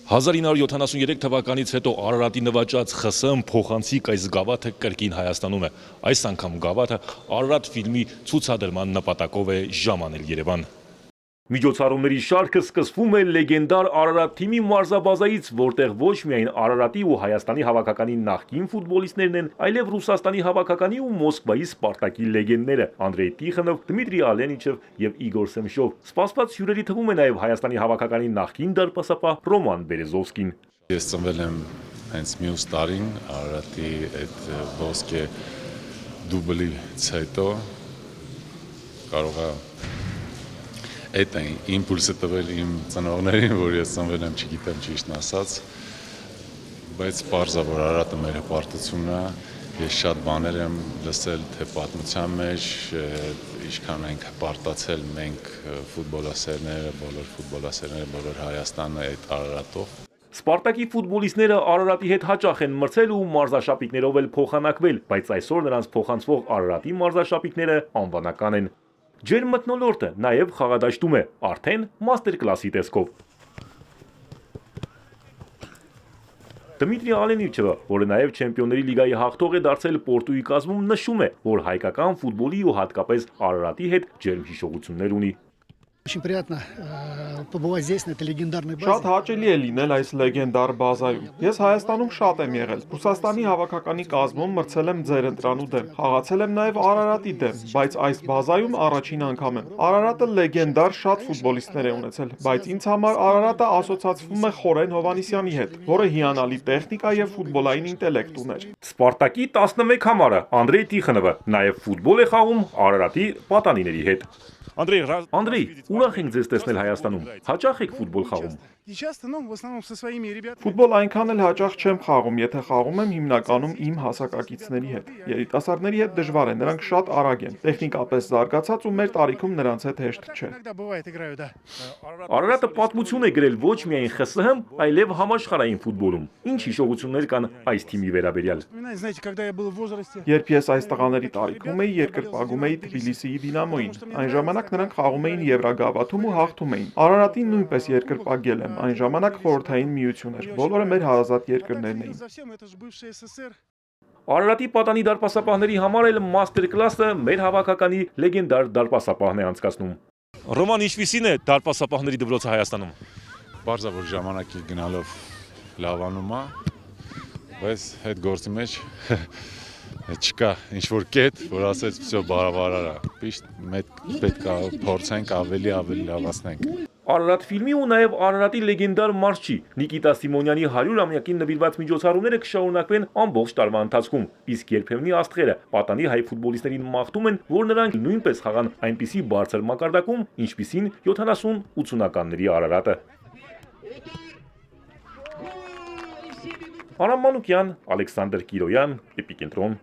1973 թվականից հետո Արարատի նվաճած ԽՍՀՄ փոխանցիկ այս գավաթը կրկին Հայաստանում է։ Այս անգամ գավաթը Արարատ ֆիլմի ցուցադրման նպատակով է ժամանել Երևան։ Միջոցառումների շարքը սկսվում է լեգենդար Արարատ թիմի մարզաբազայից, որտեղ ոչ միայն Արարատի ու Հայաստանի հավաքականի նախկին ֆուտբոլիստներն են, այլև Ռուսաստանի հավաքականի ու Մոսկվայի Սպարտակի լեգենդները Անդրեյ Տիխոնով, Դմիտրի Ալենիչով եւ Իգոր Սեմշով։ Սպասված հյուրերի թվում է նաեւ Հայաստանի հավաքականի նախկին դարպասապահ Ռոման Բերեզովսկին։ Ես ծնվել եմ հենց մյուս տարին Արարատի այդ ոսկե դուբլից հետո կարող է այդ իմպուլսը տվել իմ ծնողներին, որ ես ծնվել եմ, չգիտեմ ճիշտն ասած, բայց պարզա, որ Արարատը մեր հպարտությունն է, ես շատ բաներ եմ լսել, թե պատմության մեջ, ինչքան ենք հպարտացել մենք ֆուտբոլասերները, բոլոր ֆուտբոլասերները, բոլոր Հայաստանը այդ Արարատով։ Սպարտակի ֆուտբոլիստները Արարատի հետ հաճախ են մրցել ու մարզաշապիկներով էլ փոխանակվել, բայց այսօր նրանց փոխանցվող Արարատի մարզաշապիկները անվանական են։ Ջերմ մթնոլորտը նաև խաղադաշտում է, արդեն մաստեր կլասի տեսքով։ Դմիտրի Ալենիչը, որը նաև Չեմպիոնների լիգայի հաղթող է դարձել Պորտուի կազմում, նշում է, որ հայկական ֆուտբոլի ու հատկապես Արարատի հետ ջերմ հիշողություններ ունի։ Очень приятно побывать здесь, на этой легендарной базе. Շատ հաճելի է լինել այս լեգենդար բազայում։ Ես Հայաստանում շատ եմ եղել։ Ռուսաստանի հավաքականի կազմում մրցել եմ ձեր ընտրանու դեմ։ Խաղացել եմ նաև Արարատի դեմ, բայց այս բազայում առաջին անգամ եմ։ Արարատը լեգենդար շատ ֆուտբոլիստներ է ունեցել, բայց ինձ համար Արարատը ասոցացվում է Խորեն Հովանիսյանի հետ, որը հիանալի տեխնիկա եւ ֆուտբոլային ինտելեկտ ուներ։ Սպարտակի 11 համարը Անդրեյ Տիխոնովը նաև ֆուտբոլ է խաղում Արարատի պատանիների հետ։ Անդրեյ, ուրախ ենք ձեզ տեսնել Հայաստանում։ Հաճախ եք ֆուտբոլ խաղում։ Ֆուտբոլ այնքան էլ հաճախ չեմ խաղում, եթե խաղում եմ հիմնականում իմ հասակակիցների հետ։ Երիտասարդների հետ դժվար է, նրանք շատ արագ են, տեխնիկապես զարգացած ու մեր տարիքում նրանց հետ հեշտ չէ։ Արարատը պատմություն է գրել ոչ միայն ԽՍՀՄ, այլև համաշխարհային ֆուտբոլում։ Ինչ հիշողություններ կան այս թիմի վերաբերյալ։ Երբ ես այս տղաների տարիքում էի, երկրպագում էի Թբիլիսիի Դինամոյին։ Այն ժամանակ նրանք խաղում էին Եվրագավաթում ու հաղթում էին։ Արարատին նույնպես երկրպագել եմ, այն ժամանակ խորհրդային միություն էր, բոլորը մեր հարազատ երկրներն էին։ Արարատի պատանի դարպասապահների համար էլ մաստեր կլասը մեր հավաքականի լեգենդար դարպասապահն է անցկացնում։ Ռոման, ինչպիսին է դարպասապահների դպրոցը Հայաստանում։ Պարզա, որ ժամանակի գնալով լավանում է, բայց այդ գործի մեջ չկա ինչ-որ կետ, որ ասեց, վсё բարավարարա, պետք է փորձենք ավելի լավացնենք։ Արարատ ֆիլմի ու նաև Արարատի լեգենդար մարզչի Նիկիտա Սիմոնյանի 100-ամյակին նվիրված միջոցառումները կշարունակվեն ամբողջ տարվա ընթացքում, իսկ երբեմնի աստղերը պատանի հայ ֆուտբոլիստերին մաղթում են, որ նրանք նույնպես խաղան այնպիսի բարձր մակարդակում, ինչպիսին 70-80-ականների Արարատը։ Արամ Մանուկյան, Ալեքսանդր Կիրոյան, Էպիկենտրոն։